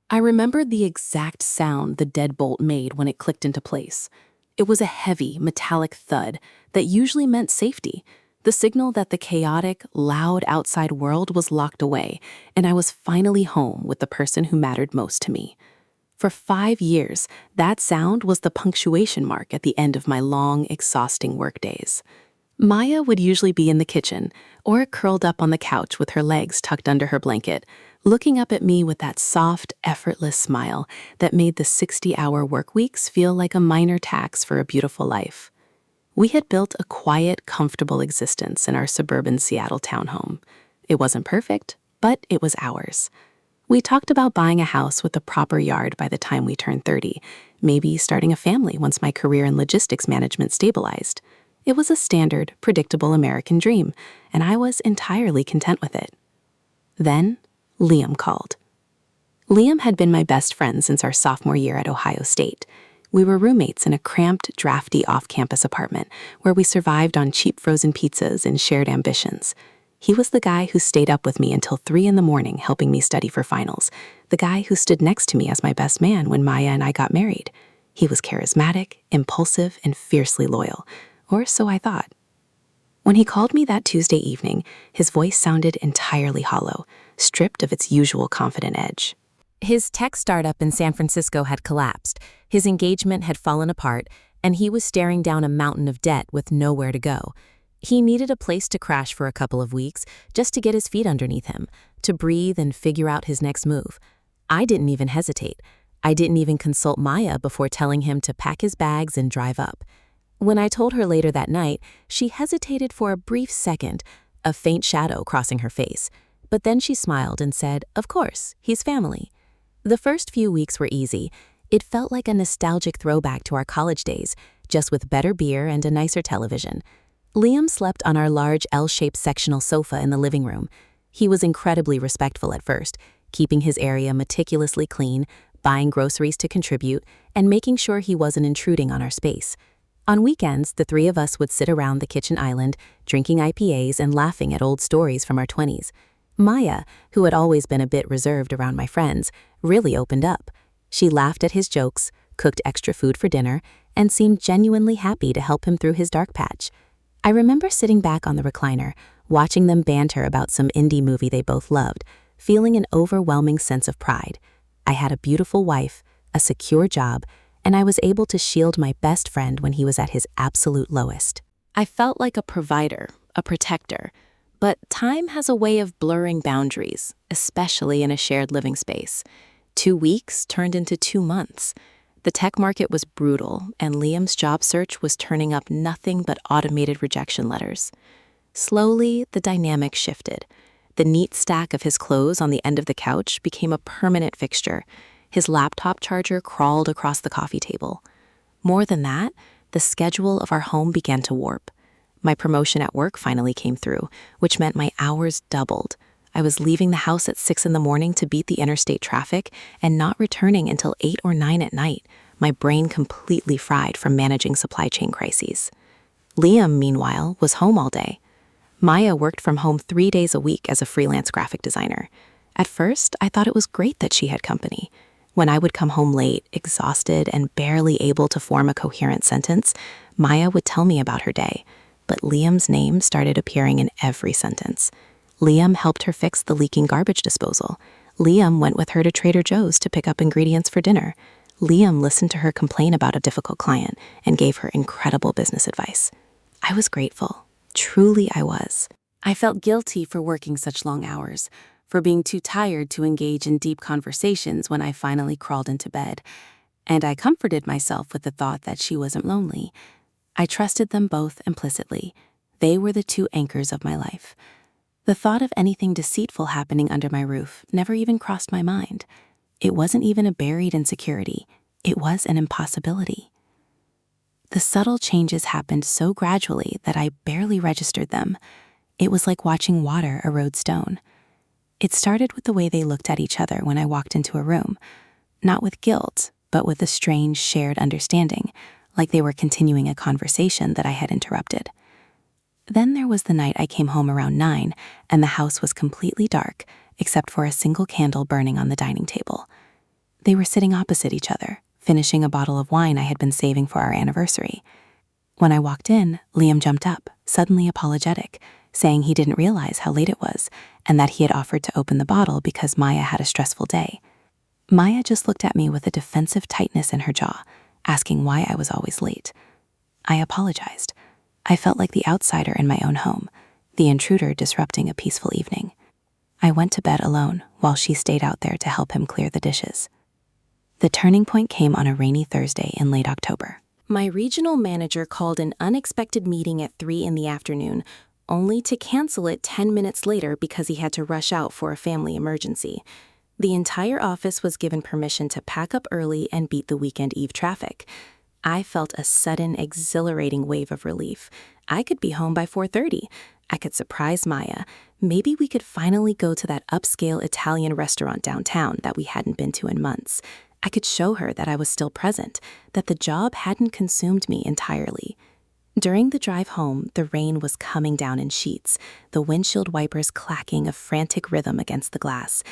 I remembered the exact sound the deadbolt made when it clicked into place. It was a heavy, metallic thud that usually meant safety, the signal that the chaotic, loud outside world was locked away, and I was finally home with the person who mattered most to me. For 5 years, that sound was the punctuation mark at the end of my long, exhausting workdays. Maya would usually be in the kitchen or curled up on the couch with her legs tucked under her blanket, looking up at me with that soft, effortless smile that made the 60-hour work weeks feel like a minor tax for a beautiful life. We had built a quiet, comfortable existence in our suburban Seattle townhome. It wasn't perfect, but it was ours. We talked about buying a house with a proper yard by the time we turned 30, maybe starting a family once my career in logistics management stabilized. It was a standard, predictable American dream, and I was entirely content with it. Then, Liam called. Liam had been my best friend since our sophomore year at Ohio State. We were roommates in a cramped, drafty off-campus apartment where we survived on cheap frozen pizzas and shared ambitions. He was the guy who stayed up with me until 3 a.m. helping me study for finals, the guy who stood next to me as my best man when Maya and I got married. He was charismatic, impulsive, and fiercely loyal, or so I thought. When he called me that Tuesday evening, his voice sounded entirely hollow, stripped of its usual confident edge. His tech startup in San Francisco had collapsed, his engagement had fallen apart, and he was staring down a mountain of debt with nowhere to go. He needed a place to crash for a couple of weeks, just to get his feet underneath him, to breathe and figure out his next move. I didn't even hesitate. I didn't even consult Maya before telling him to pack his bags and drive up. When I told her later that night, she hesitated for a brief second, a faint shadow crossing her face. But then she smiled and said, "Of course, he's family." The first few weeks were easy. It felt like a nostalgic throwback to our college days, just with better beer and a nicer television. Liam slept on our large L-shaped sectional sofa in the living room. He was incredibly respectful at first, keeping his area meticulously clean, buying groceries to contribute, and making sure he wasn't intruding on our space. On weekends, the three of us would sit around the kitchen island, drinking IPAs and laughing at old stories from our 20s. Maya, who had always been a bit reserved around my friends, really opened up. She laughed at his jokes, cooked extra food for dinner, and seemed genuinely happy to help him through his dark patch. I remember sitting back on the recliner, watching them banter about some indie movie they both loved, feeling an overwhelming sense of pride. I had a beautiful wife, a secure job, and I was able to shield my best friend when he was at his absolute lowest. I felt like a provider, a protector, but time has a way of blurring boundaries, especially in a shared living space. 2 weeks turned into 2 months. The tech market was brutal, and Liam's job search was turning up nothing but automated rejection letters. Slowly, the dynamic shifted. The neat stack of his clothes on the end of the couch became a permanent fixture. His laptop charger crawled across the coffee table. More than that, the schedule of our home began to warp. My promotion at work finally came through, which meant my hours doubled. I was leaving the house at 6 a.m. to beat the interstate traffic and not returning until 8 or 9 at night, my brain completely fried from managing supply chain crises. Liam, meanwhile, was home all day. Maya worked from home 3 days a week as a freelance graphic designer. At first, I thought it was great that she had company. When I would come home late, exhausted, and barely able to form a coherent sentence, Maya would tell me about her day. But Liam's name started appearing in every sentence. Liam helped her fix the leaking garbage disposal. Liam went with her to Trader Joe's to pick up ingredients for dinner. Liam listened to her complain about a difficult client and gave her incredible business advice. I was grateful. Truly I was. I felt guilty for working such long hours, for being too tired to engage in deep conversations when I finally crawled into bed. And I comforted myself with the thought that she wasn't lonely. I trusted them both implicitly. They were the two anchors of my life. The thought of anything deceitful happening under my roof never even crossed my mind. It wasn't even a buried insecurity. It was an impossibility. The subtle changes happened so gradually that I barely registered them. It was like watching water erode stone. It started with the way they looked at each other when I walked into a room, not with guilt, but with a strange shared understanding, like they were continuing a conversation that I had interrupted. Then there was the night I came home around 9 and the house was completely dark, except for a single candle burning on the dining table. They were sitting opposite each other, finishing a bottle of wine I had been saving for our anniversary. When I walked in, Liam jumped up, suddenly apologetic, saying he didn't realize how late it was and that he had offered to open the bottle because Maya had a stressful day. Maya just looked at me with a defensive tightness in her jaw, asking why I was always late. I apologized. I felt like the outsider in my own home, the intruder disrupting a peaceful evening. I went to bed alone while she stayed out there to help him clear the dishes. The turning point came on a rainy Thursday in late October. My regional manager called an unexpected meeting at 3 in the afternoon, only to cancel it 10 minutes later because he had to rush out for a family emergency. The entire office was given permission to pack up early and beat the weekend eve traffic. I felt a sudden, exhilarating wave of relief. I could be home by 4:30. I could surprise Maya. Maybe we could finally go to that upscale Italian restaurant downtown that we hadn't been to in months. I could show her that I was still present, that the job hadn't consumed me entirely. During the drive home, the rain was coming down in sheets, the windshield wipers clacking a frantic rhythm against the glass.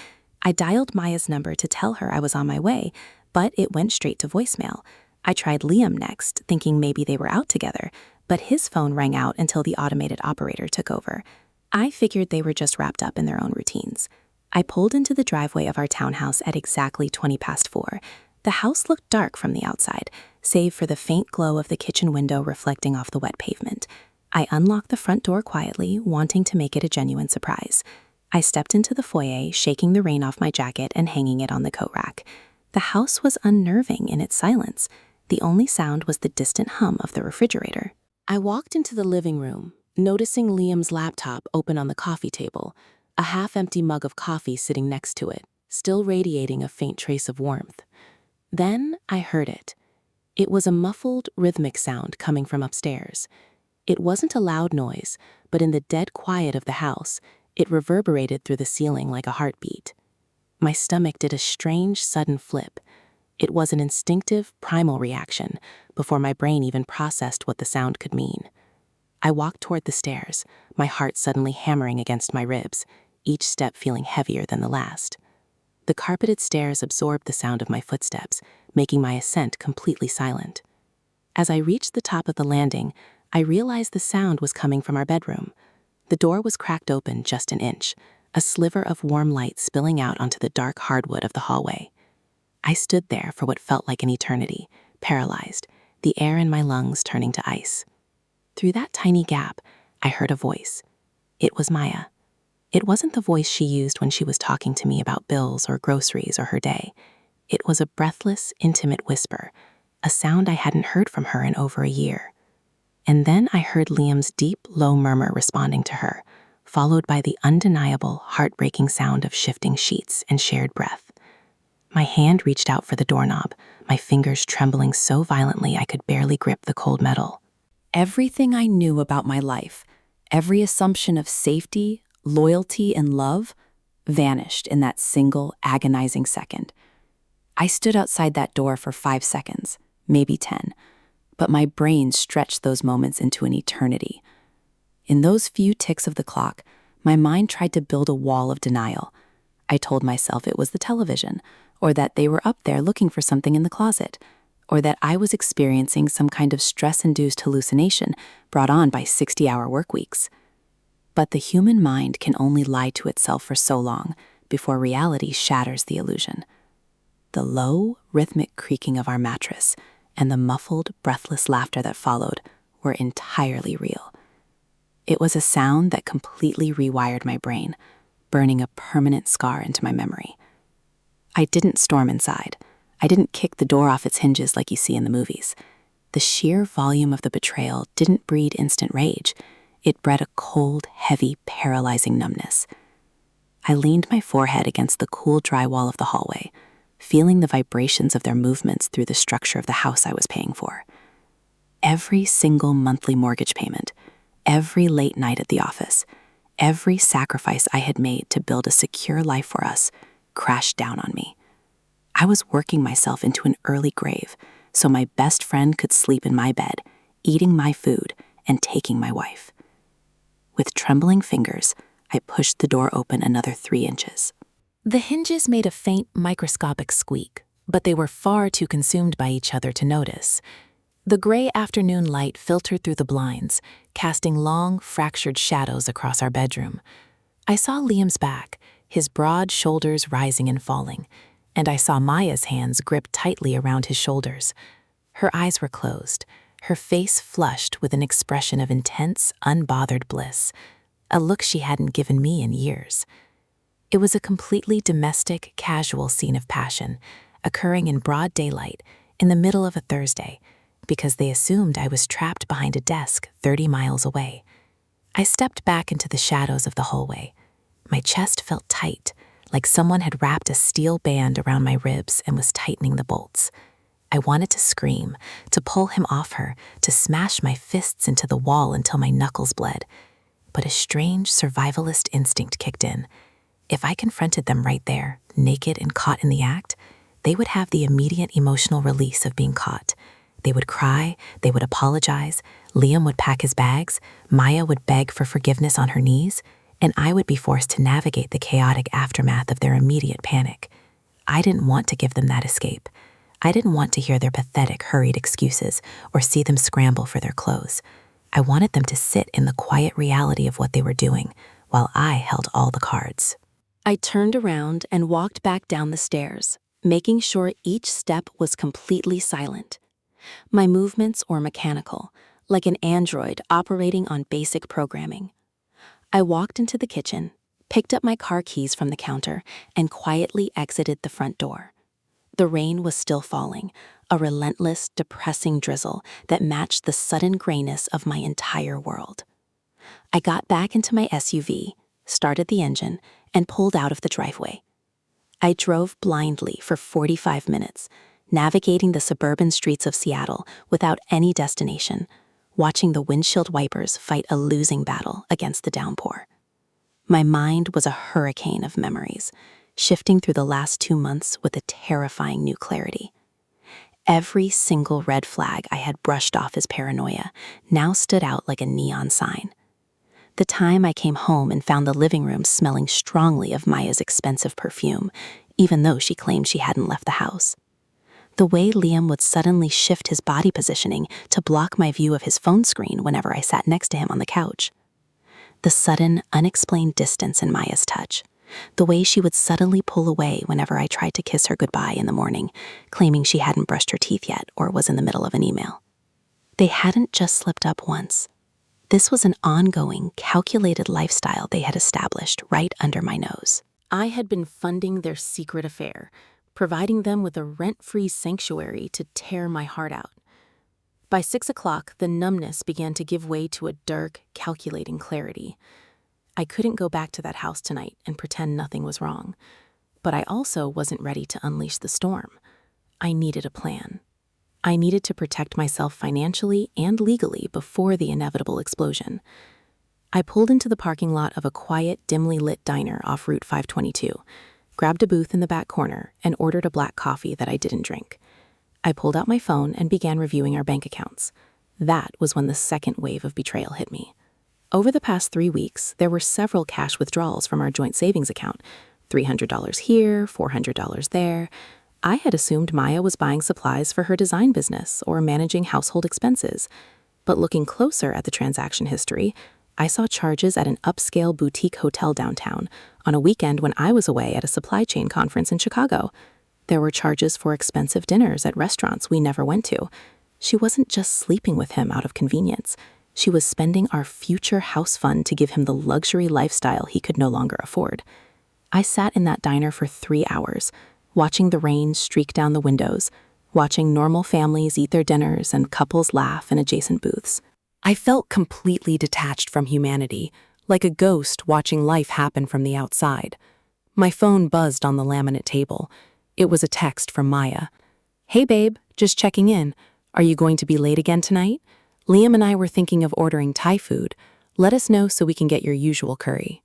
I dialed Maya's number to tell her I was on my way, but it went straight to voicemail. I tried Liam next, thinking maybe they were out together, but his phone rang out until the automated operator took over. I figured they were just wrapped up in their own routines. I pulled into the driveway of our townhouse at exactly 4:20. The house looked dark from the outside, save for the faint glow of the kitchen window reflecting off the wet pavement. I unlocked the front door quietly, wanting to make it a genuine surprise. I stepped into the foyer, shaking the rain off my jacket and hanging it on the coat rack. The house was unnerving in its silence. The only sound was the distant hum of the refrigerator. I walked into the living room, noticing Liam's laptop open on the coffee table, a half-empty mug of coffee sitting next to it, still radiating a faint trace of warmth. Then I heard it. It was a muffled, rhythmic sound coming from upstairs. It wasn't a loud noise, but in the dead quiet of the house, it reverberated through the ceiling like a heartbeat. My stomach did a strange, sudden flip. It was an instinctive, primal reaction before my brain even processed what the sound could mean. I walked toward the stairs, my heart suddenly hammering against my ribs, each step feeling heavier than the last. The carpeted stairs absorbed the sound of my footsteps, making my ascent completely silent. As I reached the top of the landing, I realized the sound was coming from our bedroom. The door was cracked open just an inch, a sliver of warm light spilling out onto the dark hardwood of the hallway. I stood there for what felt like an eternity, paralyzed, the air in my lungs turning to ice. Through that tiny gap, I heard a voice. It was Maya. It wasn't the voice she used when she was talking to me about bills or groceries or her day. It was a breathless, intimate whisper, a sound I hadn't heard from her in over a year. And then I heard Liam's deep, low murmur responding to her, followed by the undeniable, heartbreaking sound of shifting sheets and shared breath. My hand reached out for the doorknob, my fingers trembling so violently I could barely grip the cold metal. Everything I knew about my life, every assumption of safety, loyalty, and love, vanished in that single, agonizing second. I stood outside that door for 5 seconds, maybe 10, but my brain stretched those moments into an eternity. In those few ticks of the clock, my mind tried to build a wall of denial. I told myself it was the television, or that they were up there looking for something in the closet, or that I was experiencing some kind of stress-induced hallucination brought on by 60-hour work weeks. But the human mind can only lie to itself for so long before reality shatters the illusion. The low, rhythmic creaking of our mattress and the muffled, breathless laughter that followed were entirely real. It was a sound that completely rewired my brain, burning a permanent scar into my memory. I didn't storm inside. I didn't kick the door off its hinges like you see in the movies. The sheer volume of the betrayal didn't breed instant rage. It bred a cold, heavy, paralyzing numbness. I leaned my forehead against the cool, dry wall of the hallway, feeling the vibrations of their movements through the structure of the house I was paying for. Every single monthly mortgage payment, every late night at the office, every sacrifice I had made to build a secure life for us crashed down on me. I was working myself into an early grave so my best friend could sleep in my bed, eating my food, and taking my wife. With trembling fingers, I pushed the door open another 3 inches. The hinges made a faint, microscopic squeak, but they were far too consumed by each other to notice. The gray afternoon light filtered through the blinds, casting long, fractured shadows across our bedroom. I saw Liam's back, his broad shoulders rising and falling, and I saw Maya's hands grip tightly around his shoulders. Her eyes were closed, her face flushed with an expression of intense, unbothered bliss, a look she hadn't given me in years. It was a completely domestic, casual scene of passion, occurring in broad daylight, in the middle of a Thursday, because they assumed I was trapped behind a desk 30 miles away. I stepped back into the shadows of the hallway. My chest felt tight, like someone had wrapped a steel band around my ribs and was tightening the bolts. I wanted to scream, to pull him off her, to smash my fists into the wall until my knuckles bled. But a strange survivalist instinct kicked in. If I confronted them right there, naked and caught in the act, they would have the immediate emotional release of being caught. They would cry, they would apologize, Liam would pack his bags, Maya would beg for forgiveness on her knees, and I would be forced to navigate the chaotic aftermath of their immediate panic. I didn't want to give them that escape. I didn't want to hear their pathetic, hurried excuses or see them scramble for their clothes. I wanted them to sit in the quiet reality of what they were doing, while I held all the cards. I turned around and walked back down the stairs, making sure each step was completely silent. My movements were mechanical, like an android operating on basic programming. I walked into the kitchen, picked up my car keys from the counter, and quietly exited the front door. The rain was still falling, a relentless, depressing drizzle that matched the sudden grayness of my entire world. I got back into my SUV, started the engine, and pulled out of the driveway. I drove blindly for 45 minutes, navigating the suburban streets of Seattle without any destination, watching the windshield wipers fight a losing battle against the downpour. My mind was a hurricane of memories, shifting through the last 2 months with a terrifying new clarity. Every single red flag I had brushed off as paranoia now stood out like a neon sign. The time I came home and found the living room smelling strongly of Maya's expensive perfume, even though she claimed she hadn't left the house. The way Liam would suddenly shift his body positioning to block my view of his phone screen whenever I sat next to him on the couch. The sudden, unexplained distance in Maya's touch. The way she would suddenly pull away whenever I tried to kiss her goodbye in the morning, claiming she hadn't brushed her teeth yet or was in the middle of an email. They hadn't just slipped up once. This was an ongoing, calculated lifestyle they had established right under my nose. I had been funding their secret affair, providing them with a rent-free sanctuary to tear my heart out. By 6 o'clock, the numbness began to give way to a dark, calculating clarity. I couldn't go back to that house tonight and pretend nothing was wrong, but I also wasn't ready to unleash the storm. I needed a plan. I needed to protect myself financially and legally before the inevitable explosion. I pulled into the parking lot of a quiet, dimly lit diner off Route 522, grabbed a booth in the back corner, and ordered a black coffee that I didn't drink. I pulled out my phone and began reviewing our bank accounts. That was when the second wave of betrayal hit me. Over the past 3 weeks, there were several cash withdrawals from our joint savings account, $300 here, $400 there. I had assumed Maya was buying supplies for her design business or managing household expenses. But looking closer at the transaction history, I saw charges at an upscale boutique hotel downtown on a weekend when I was away at a supply chain conference in Chicago. There were charges for expensive dinners at restaurants we never went to. She wasn't just sleeping with him out of convenience. She was spending our future house fund to give him the luxury lifestyle he could no longer afford. I sat in that diner for 3 hours, watching the rain streak down the windows, watching normal families eat their dinners and couples laugh in adjacent booths. I felt completely detached from humanity, like a ghost watching life happen from the outside. My phone buzzed on the laminate table. It was a text from Maya. "Hey babe, just checking in. Are you going to be late again tonight? Liam and I were thinking of ordering Thai food. Let us know so we can get your usual curry."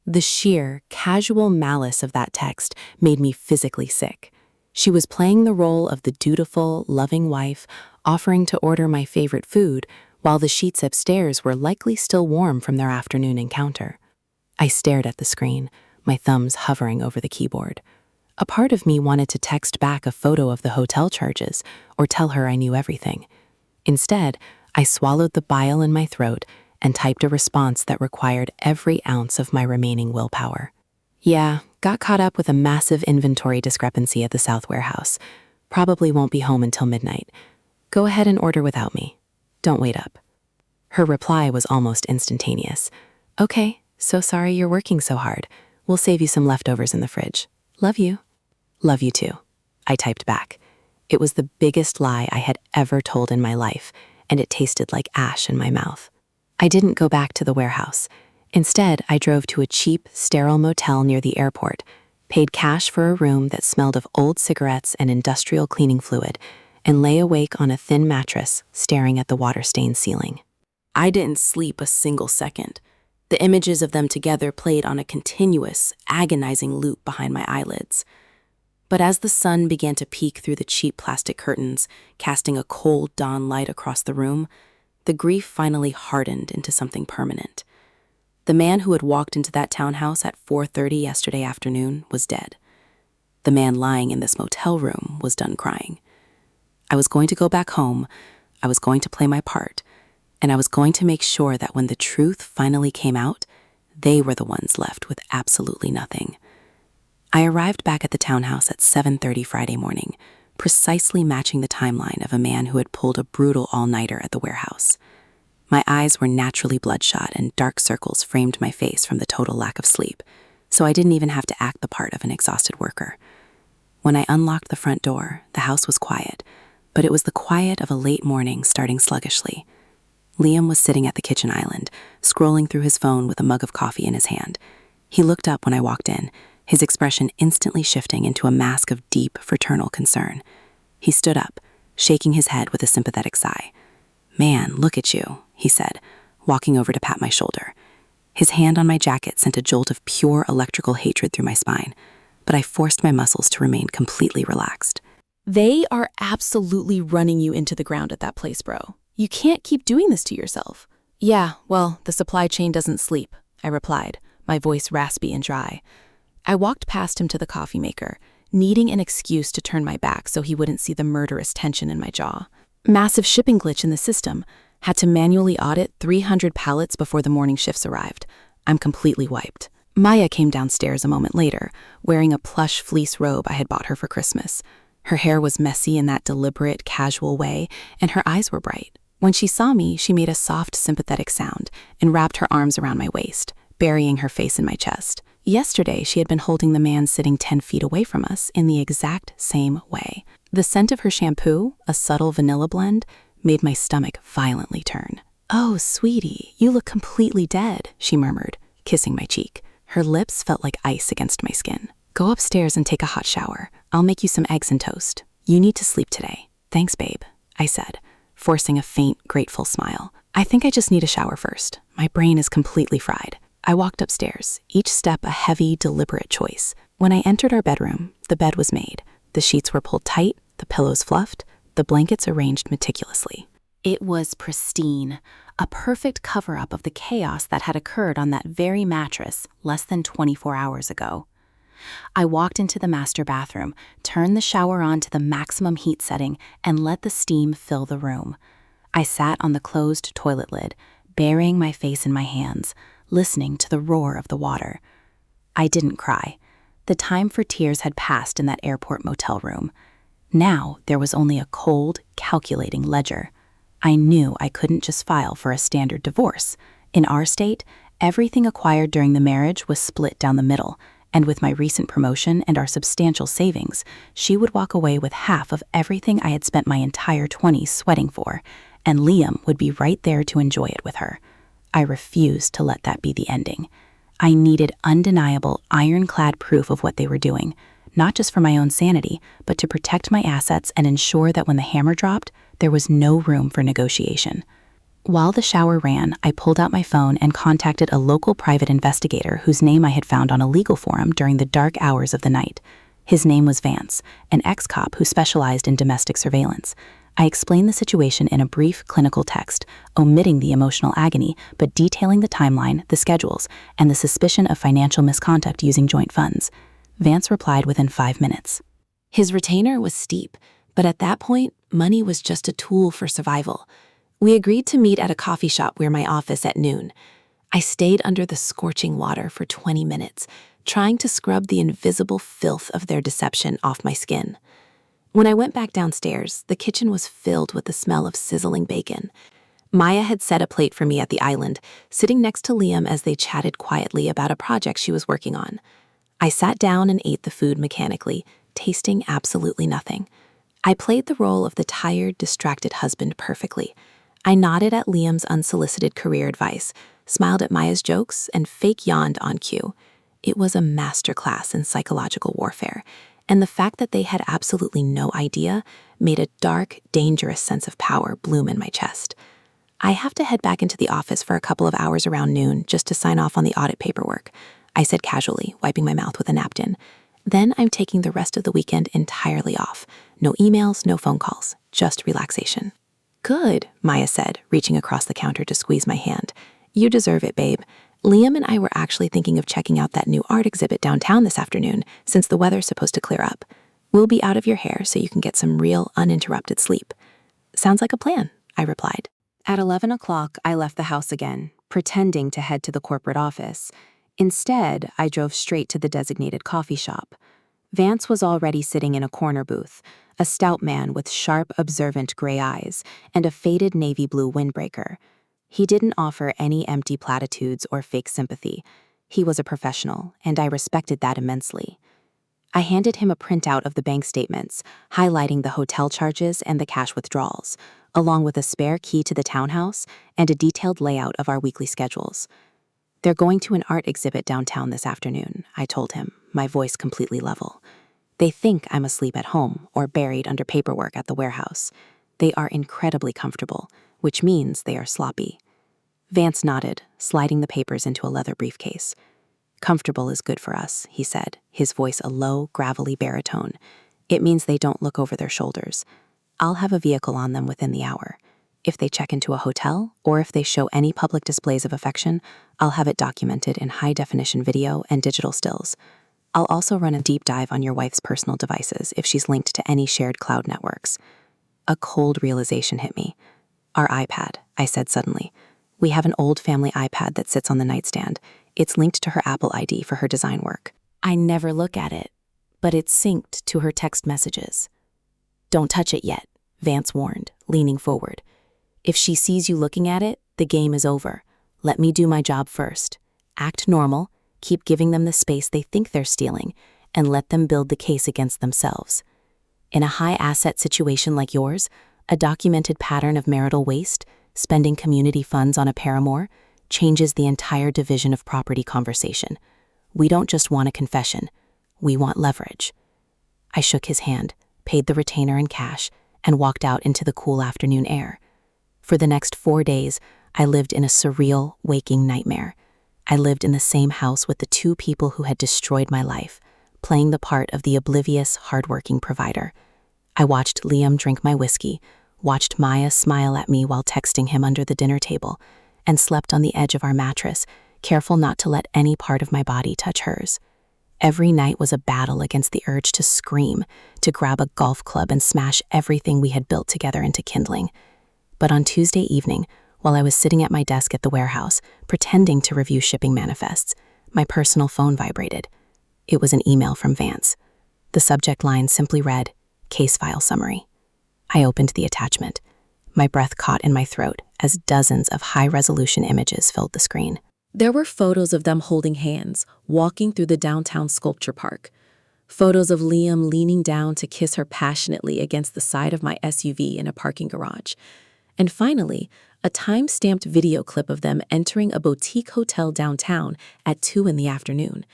The sheer, casual malice of that text made me physically sick. She was playing the role of the dutiful, loving wife, offering to order my favorite food, while the sheets upstairs were likely still warm from their afternoon encounter. I stared at the screen, my thumbs hovering over the keyboard. A part of me wanted to text back a photo of the hotel charges or tell her I knew everything. Instead, I swallowed the bile in my throat and typed a response that required every ounce of my remaining willpower. Yeah, got caught up with a massive inventory discrepancy at the South Warehouse. Probably won't be home until midnight. Go ahead and order without me. Don't wait up. Her reply was almost instantaneous. Okay, so sorry you're working so hard. We'll save you some leftovers in the fridge. Love you. Love you too. I typed back. It was the biggest lie I had ever told in my life, and it tasted like ash in my mouth. I didn't go back to the warehouse. Instead, I drove to a cheap, sterile motel near the airport, paid cash for a room that smelled of old cigarettes and industrial cleaning fluid, and lay awake on a thin mattress, staring at the water-stained ceiling. I didn't sleep a single second. The images of them together played on a continuous, agonizing loop behind my eyelids. But as the sun began to peek through the cheap plastic curtains, casting a cold dawn light across the room, the grief finally hardened into something permanent. The man who had walked into that townhouse at 4:30 yesterday afternoon was dead. The man lying in this motel room was done crying. I was going to go back home, I was going to play my part, and I was going to make sure that when the truth finally came out, they were the ones left with absolutely nothing. I arrived back at the townhouse at 7:30 Friday morning, precisely matching the timeline of a man who had pulled a brutal all-nighter at the warehouse. My eyes were naturally bloodshot and dark circles framed my face from the total lack of sleep, so I didn't even have to act the part of an exhausted worker. When I unlocked the front door, the house was quiet, but it was the quiet of a late morning starting sluggishly. Liam was sitting at the kitchen island, scrolling through his phone with a mug of coffee in his hand. He looked up when I walked in, his expression instantly shifting into a mask of deep, fraternal concern. He stood up, shaking his head with a sympathetic sigh. "Man, look at you," he said, walking over to pat my shoulder. His hand on my jacket sent a jolt of pure electrical hatred through my spine, but I forced my muscles to remain completely relaxed. They are absolutely running you into the ground at that place, bro. You can't keep doing this to yourself. Yeah, well, the supply chain doesn't sleep, I replied, my voice raspy and dry. I walked past him to the coffee maker, needing an excuse to turn my back so he wouldn't see the murderous tension in my jaw. Massive shipping glitch in the system. Had to manually audit 300 pallets before the morning shifts arrived. I'm completely wiped. Maya came downstairs a moment later, wearing a plush fleece robe I had bought her for Christmas. Her hair was messy in that deliberate, casual way, and her eyes were bright. When she saw me, she made a soft, sympathetic sound and wrapped her arms around my waist, burying her face in my chest. Yesterday, she had been holding the man sitting 10 feet away from us in the exact same way. The scent of her shampoo, a subtle vanilla blend, made my stomach violently turn. "Oh, sweetie, you look completely dead," she murmured, kissing my cheek. Her lips felt like ice against my skin. "Go upstairs and take a hot shower. I'll make you some eggs and toast. You need to sleep today." "Thanks, babe," I said, forcing a faint, grateful smile. "I think I just need a shower first. My brain is completely fried." I walked upstairs, each step a heavy, deliberate choice. When I entered our bedroom, the bed was made. The sheets were pulled tight, the pillows fluffed, the blankets arranged meticulously. It was pristine, a perfect cover-up of the chaos that had occurred on that very mattress less than 24 hours ago. I walked into the master bathroom, turned the shower on to the maximum heat setting, and let the steam fill the room. I sat on the closed toilet lid, burying my face in my hands, listening to the roar of the water. I didn't cry. The time for tears had passed in that airport motel room. Now there was only a cold, calculating ledger. I knew I couldn't just file for a standard divorce. In our state, everything acquired during the marriage was split down the middle, and with my recent promotion and our substantial savings, she would walk away with half of everything I had spent my entire 20s sweating for, and Liam would be right there to enjoy it with her. I refused to let that be the ending. I needed undeniable, ironclad proof of what they were doing, not just for my own sanity, but to protect my assets and ensure that when the hammer dropped, there was no room for negotiation. While the shower ran, I pulled out my phone and contacted a local private investigator whose name I had found on a legal forum during the dark hours of the night. His name was Vance, an ex-cop who specialized in domestic surveillance. I explained the situation in a brief clinical text, omitting the emotional agony, but detailing the timeline, the schedules, and the suspicion of financial misconduct using joint funds. Vance replied within 5 minutes. His retainer was steep, but at that point, money was just a tool for survival. We agreed to meet at a coffee shop near my office at noon. I stayed under the scorching water for 20 minutes, trying to scrub the invisible filth of their deception off my skin. When I went back downstairs, the kitchen was filled with the smell of sizzling bacon. Maya had set a plate for me at the island, sitting next to Liam as they chatted quietly about a project she was working on. I sat down and ate the food mechanically, tasting absolutely nothing. I played the role of the tired, distracted husband perfectly. I nodded at Liam's unsolicited career advice, smiled at Maya's jokes, and fake yawned on cue. It was a masterclass in psychological warfare, and the fact that they had absolutely no idea made a dark, dangerous sense of power bloom in my chest. I have to head back into the office for a couple of hours around noon just to sign off on the audit paperwork, I said casually, wiping my mouth with a napkin. Then I'm taking the rest of the weekend entirely off. No emails, no phone calls, just relaxation. Good, Maya said, reaching across the counter to squeeze my hand. You deserve it, babe. Liam and I were actually thinking of checking out that new art exhibit downtown this afternoon, since the weather's supposed to clear up. We'll be out of your hair so you can get some real, uninterrupted sleep. Sounds like a plan, I replied. At 11 o'clock, I left the house again, pretending to head to the corporate office. Instead, I drove straight to the designated coffee shop. Vance was already sitting in a corner booth, a stout man with sharp, observant gray eyes and a faded navy blue windbreaker. He didn't offer any empty platitudes or fake sympathy. He was a professional, and I respected that immensely. I handed him a printout of the bank statements, highlighting the hotel charges and the cash withdrawals, along with a spare key to the townhouse and a detailed layout of our weekly schedules. They're going to an art exhibit downtown this afternoon, I told him, my voice completely level. They think I'm asleep at home or buried under paperwork at the warehouse. They are incredibly comfortable, which means they are sloppy. Vance nodded, sliding the papers into a leather briefcase. Comfortable is good for us, he said, his voice a low, gravelly baritone. It means they don't look over their shoulders. I'll have a vehicle on them within the hour. If they check into a hotel, or if they show any public displays of affection, I'll have it documented in high-definition video and digital stills. I'll also run a deep dive on your wife's personal devices if she's linked to any shared cloud networks. A cold realization hit me. Our iPad, I said suddenly. We have an old family iPad that sits on the nightstand. It's linked to her Apple ID for her design work. I never look at it, but it's synced to her text messages. Don't touch it yet, Vance warned, leaning forward. If she sees you looking at it, the game is over. Let me do my job first. Act normal, keep giving them the space they think they're stealing, and let them build the case against themselves. In a high-asset situation like yours, a documented pattern of marital waste, spending community funds on a paramour, changes the entire division of property conversation. We don't just want a confession, we want leverage. I shook his hand, paid the retainer in cash, and walked out into the cool afternoon air. For the next 4 days, I lived in a surreal, waking nightmare. I lived in the same house with the two people who had destroyed my life, playing the part of the oblivious, hardworking provider. I watched Liam drink my whiskey, watched Maya smile at me while texting him under the dinner table, and slept on the edge of our mattress, careful not to let any part of my body touch hers. Every night was a battle against the urge to scream, to grab a golf club and smash everything we had built together into kindling. But on Tuesday evening, while I was sitting at my desk at the warehouse, pretending to review shipping manifests, my personal phone vibrated. It was an email from Vance. The subject line simply read, "Case file summary." I opened the attachment. My breath caught in my throat as dozens of high-resolution images filled the screen. There were photos of them holding hands, walking through the downtown sculpture park. Photos of Liam leaning down to kiss her passionately against the side of my SUV in a parking garage. And finally, a time-stamped video clip of them entering a boutique hotel downtown at 2 in the afternoon,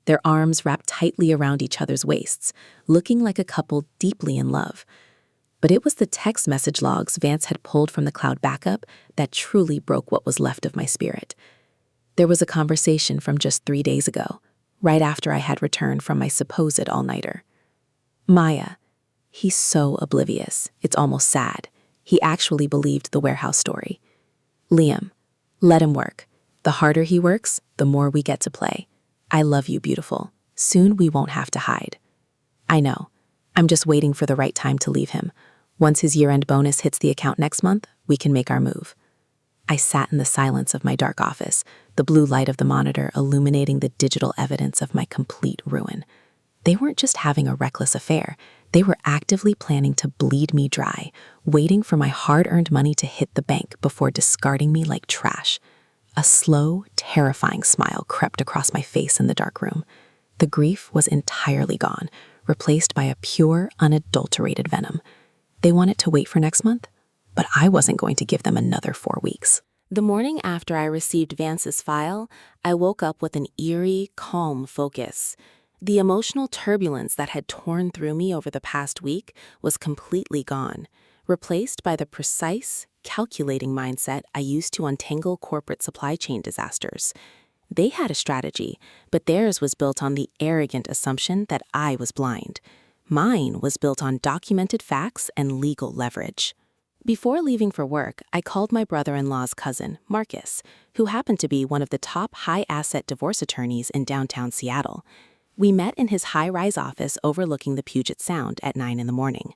their arms wrapped tightly around each other's waists, looking like a couple deeply in love. But it was the text message logs Vance had pulled from the cloud backup that truly broke what was left of my spirit. There was a conversation from just 3 days ago, right after I had returned from my supposed all-nighter. Maya, he's so oblivious, it's almost sad. He actually believed the warehouse story. Liam, let him work. The harder he works, the more we get to play. I love you, beautiful. Soon we won't have to hide. I know. I'm just waiting for the right time to leave him. Once his year-end bonus hits the account next month, we can make our move. I sat in the silence of my dark office, the blue light of the monitor illuminating the digital evidence of my complete ruin. They weren't just having a reckless affair. They were actively planning to bleed me dry, waiting for my hard-earned money to hit the bank before discarding me like trash. A slow, terrifying smile crept across my face in the dark room. The grief was entirely gone, replaced by a pure, unadulterated venom. They wanted to wait for next month, but I wasn't going to give them another 4 weeks. The morning after I received Vance's file, I woke up with an eerie, calm focus. The emotional turbulence that had torn through me over the past week was completely gone, replaced by the precise, calculating mindset I used to untangle corporate supply chain disasters. They had a strategy, but theirs was built on the arrogant assumption that I was blind. Mine was built on documented facts and legal leverage. Before leaving for work, I called my brother-in-law's cousin, Marcus, who happened to be one of the top high-asset divorce attorneys in downtown Seattle. We met in his high-rise office overlooking the Puget Sound at 9 in the morning.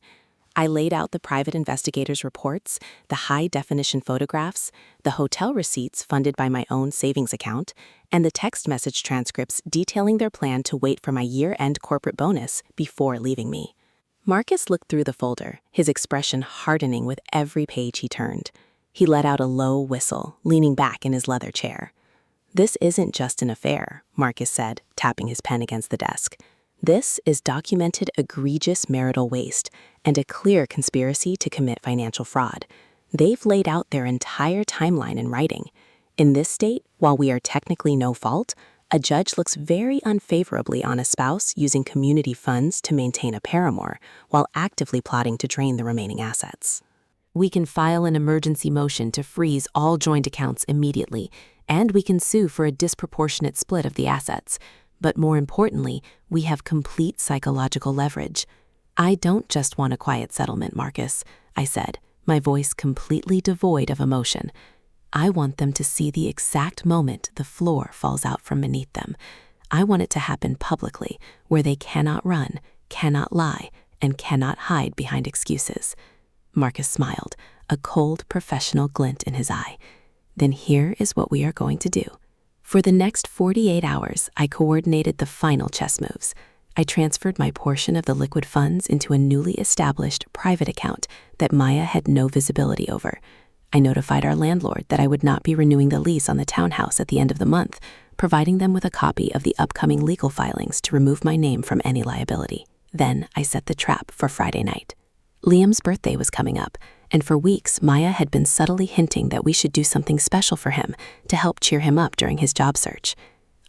I laid out the private investigators' reports, the high-definition photographs, the hotel receipts funded by my own savings account, and the text message transcripts detailing their plan to wait for my year-end corporate bonus before leaving me. Marcus looked through the folder, his expression hardening with every page he turned. He let out a low whistle, leaning back in his leather chair. "This isn't just an affair," Marcus said, tapping his pen against the desk. "This is documented egregious marital waste and a clear conspiracy to commit financial fraud. They've laid out their entire timeline in writing. In this state, while we are technically no fault, a judge looks very unfavorably on a spouse using community funds to maintain a paramour while actively plotting to drain the remaining assets. We can file an emergency motion to freeze all joint accounts immediately, and we can sue for a disproportionate split of the assets. But more importantly, we have complete psychological leverage." "I don't just want a quiet settlement, Marcus," I said, my voice completely devoid of emotion. "I want them to see the exact moment the floor falls out from beneath them. I want it to happen publicly, where they cannot run, cannot lie, and cannot hide behind excuses." Marcus smiled, a cold, professional glint in his eye. "Then here is what we are going to do." For the next 48 hours, I coordinated the final chess moves. I transferred my portion of the liquid funds into a newly established private account that Maya had no visibility over. I notified our landlord that I would not be renewing the lease on the townhouse at the end of the month, providing them with a copy of the upcoming legal filings to remove my name from any liability. Then I set the trap for Friday night. Liam's birthday was coming up, and for weeks Maya had been subtly hinting that we should do something special for him to help cheer him up during his job search.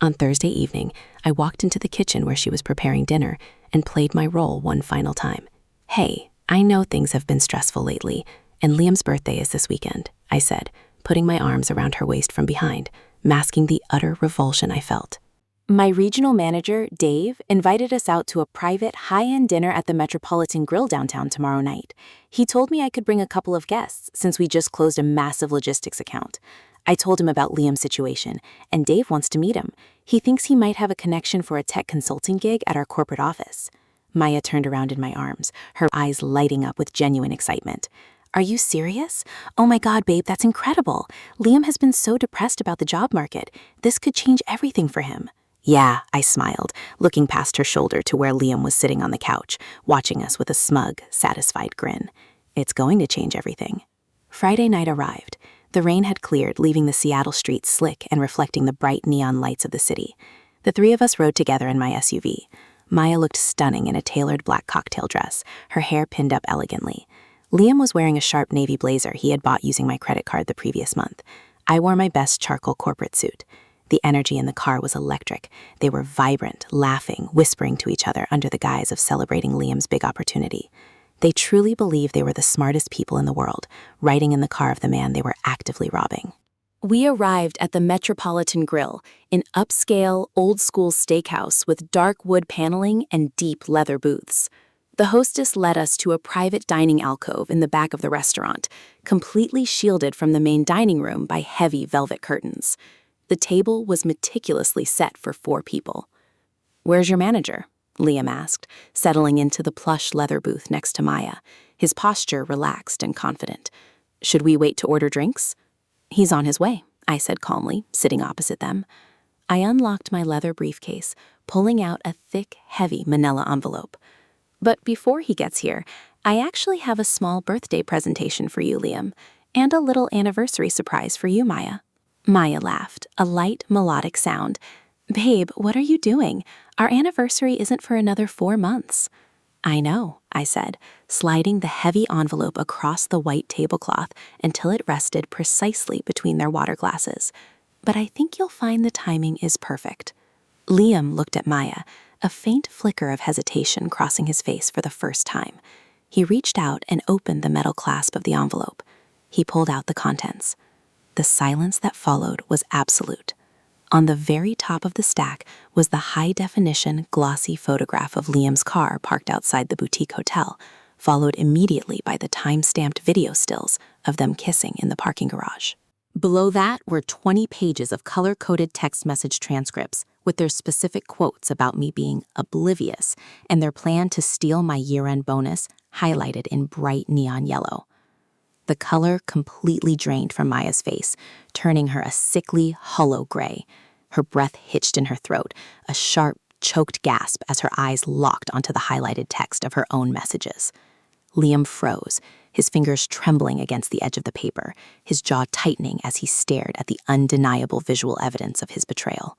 On Thursday evening, I walked into the kitchen where she was preparing dinner and played my role one final time. "Hey, I know things have been stressful lately, and Liam's birthday is this weekend," I said, putting my arms around her waist from behind, masking the utter revulsion I felt. "My regional manager, Dave, invited us out to a private, high-end dinner at the Metropolitan Grill downtown tomorrow night. He told me I could bring a couple of guests since we just closed a massive logistics account. I told him about Liam's situation, and Dave wants to meet him. He thinks he might have a connection for a tech consulting gig at our corporate office." Maya turned around in my arms, her eyes lighting up with genuine excitement. "Are you serious? Oh my God, babe, that's incredible. Liam has been so depressed about the job market. This could change everything for him." "Yeah," I smiled, looking past her shoulder to where Liam was sitting on the couch, watching us with a smug, satisfied grin. "It's going to change everything." Friday night arrived. The rain had cleared, leaving the Seattle streets slick and reflecting the bright neon lights of the city. The three of us rode together in my SUV. Maya looked stunning in a tailored black cocktail dress, her hair pinned up elegantly. Liam was wearing a sharp navy blazer he had bought using my credit card the previous month. I wore my best charcoal corporate suit. The energy in the car was electric. They were vibrant, laughing, whispering to each other under the guise of celebrating Liam's big opportunity. They truly believed they were the smartest people in the world, riding in the car of the man they were actively robbing. We arrived at the Metropolitan Grill, an upscale, old-school steakhouse with dark wood paneling and deep leather booths. The hostess led us to a private dining alcove in the back of the restaurant, completely shielded from the main dining room by heavy velvet curtains. The table was meticulously set for 4 people. "Where's your manager?" Liam asked, settling into the plush leather booth next to Maya, his posture relaxed and confident. "Should we wait to order drinks?" "He's on his way," I said calmly, sitting opposite them. I unlocked my leather briefcase, pulling out a thick, heavy manila envelope. "But before he gets here, I actually have a small birthday presentation for you, Liam, and a little anniversary surprise for you, Maya." Maya laughed, a light, melodic sound. "Babe, what are you doing? Our anniversary isn't for another 4 months." "I know," I said, sliding the heavy envelope across the white tablecloth until it rested precisely between their water glasses. "But I think you'll find the timing is perfect." Liam looked at Maya, a faint flicker of hesitation crossing his face for the first time. He reached out and opened the metal clasp of the envelope. He pulled out the contents. The silence that followed was absolute. On the very top of the stack was the high-definition, glossy photograph of Liam's car parked outside the boutique hotel, followed immediately by the time-stamped video stills of them kissing in the parking garage. Below that were 20 pages of color-coded text message transcripts with their specific quotes about me being oblivious and their plan to steal my year-end bonus highlighted in bright neon yellow. The color completely drained from Maya's face, turning her a sickly, hollow gray. Her breath hitched in her throat, a sharp, choked gasp as her eyes locked onto the highlighted text of her own messages. Liam froze, his fingers trembling against the edge of the paper, his jaw tightening as he stared at the undeniable visual evidence of his betrayal.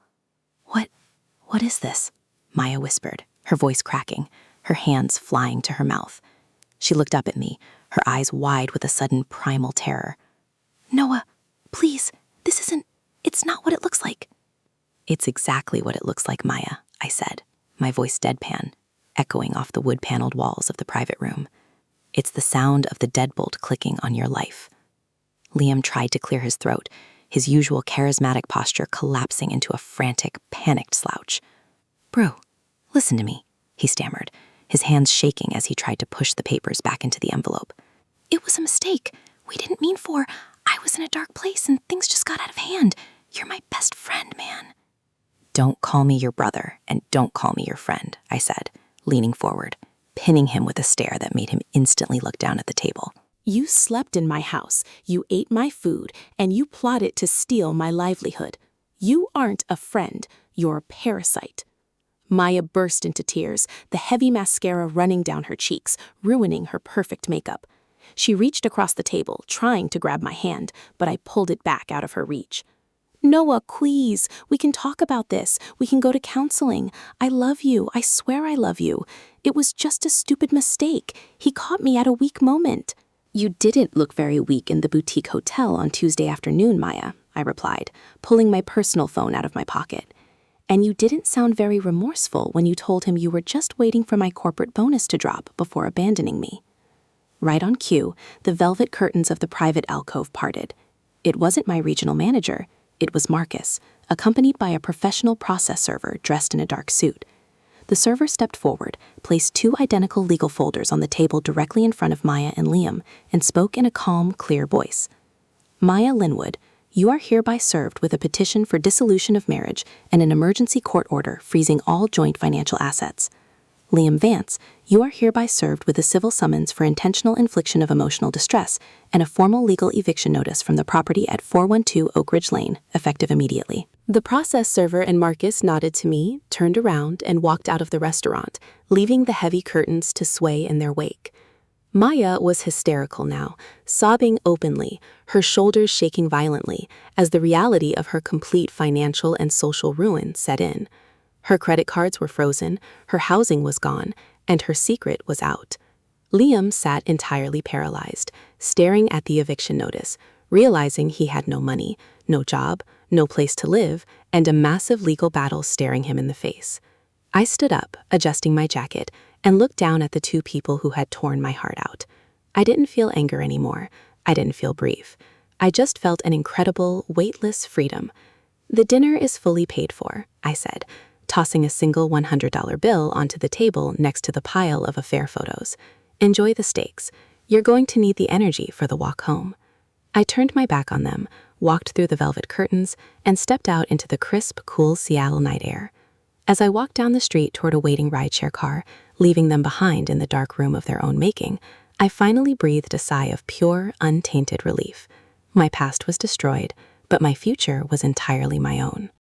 What is this?" Maya whispered, her voice cracking, her hands flying to her mouth. She looked up at me, her eyes wide with a sudden primal terror. "Noah, please, it's not what it looks like." "It's exactly what it looks like, Maya," I said, my voice deadpan, echoing off the wood-paneled walls of the private room. "It's the sound of the deadbolt clicking on your life." Liam tried to clear his throat, his usual charismatic posture collapsing into a frantic, panicked slouch. "Bro, listen to me," he stammered, his hands shaking as he tried to push the papers back into the envelope. "It was a mistake. We didn't mean for. I was in a dark place and things just got out of hand. You're my best friend, man." "Don't call me your brother, and don't call me your friend," I said, leaning forward, pinning him with a stare that made him instantly look down at the table. "You slept in my house, you ate my food, and you plotted to steal my livelihood. You aren't a friend, you're a parasite." Maya burst into tears, the heavy mascara running down her cheeks, ruining her perfect makeup. She reached across the table, trying to grab my hand, but I pulled it back out of her reach. "Noah, please, we can talk about this. We can go to counseling. I love you. I swear I love you. It was just a stupid mistake. He caught me at a weak moment." "You didn't look very weak in the boutique hotel on Tuesday afternoon, Maya," I replied, pulling my personal phone out of my pocket. "And you didn't sound very remorseful when you told him you were just waiting for my corporate bonus to drop before abandoning me." Right on cue, the velvet curtains of the private alcove parted. It wasn't my regional manager. It was Marcus, accompanied by a professional process server dressed in a dark suit. The server stepped forward, placed 2 identical legal folders on the table directly in front of Maya and Liam, and spoke in a calm, clear voice. "Maya Linwood, you are hereby served with a petition for dissolution of marriage and an emergency court order freezing all joint financial assets. Liam Vance, you are hereby served with a civil summons for intentional infliction of emotional distress and a formal legal eviction notice from the property at 412 Oak Ridge Lane, effective immediately." The process server and Marcus nodded to me, turned around, and walked out of the restaurant, leaving the heavy curtains to sway in their wake. Maya was hysterical now, sobbing openly, her shoulders shaking violently as the reality of her complete financial and social ruin set in. Her credit cards were frozen, her housing was gone, and her secret was out. Liam sat entirely paralyzed, staring at the eviction notice, realizing he had no money, no job, no place to live, and a massive legal battle staring him in the face. I stood up, adjusting my jacket, and looked down at the 2 people who had torn my heart out. I didn't feel anger anymore. I didn't feel grief. I just felt an incredible, weightless freedom. "The dinner is fully paid for," I said, tossing a single $100 bill onto the table next to the pile of affair photos. "Enjoy the steaks. You're going to need the energy for the walk home." I turned my back on them, walked through the velvet curtains, and stepped out into the crisp, cool Seattle night air. As I walked down the street toward a waiting rideshare car, leaving them behind in the dark room of their own making, I finally breathed a sigh of pure, untainted relief. My past was destroyed, but my future was entirely my own.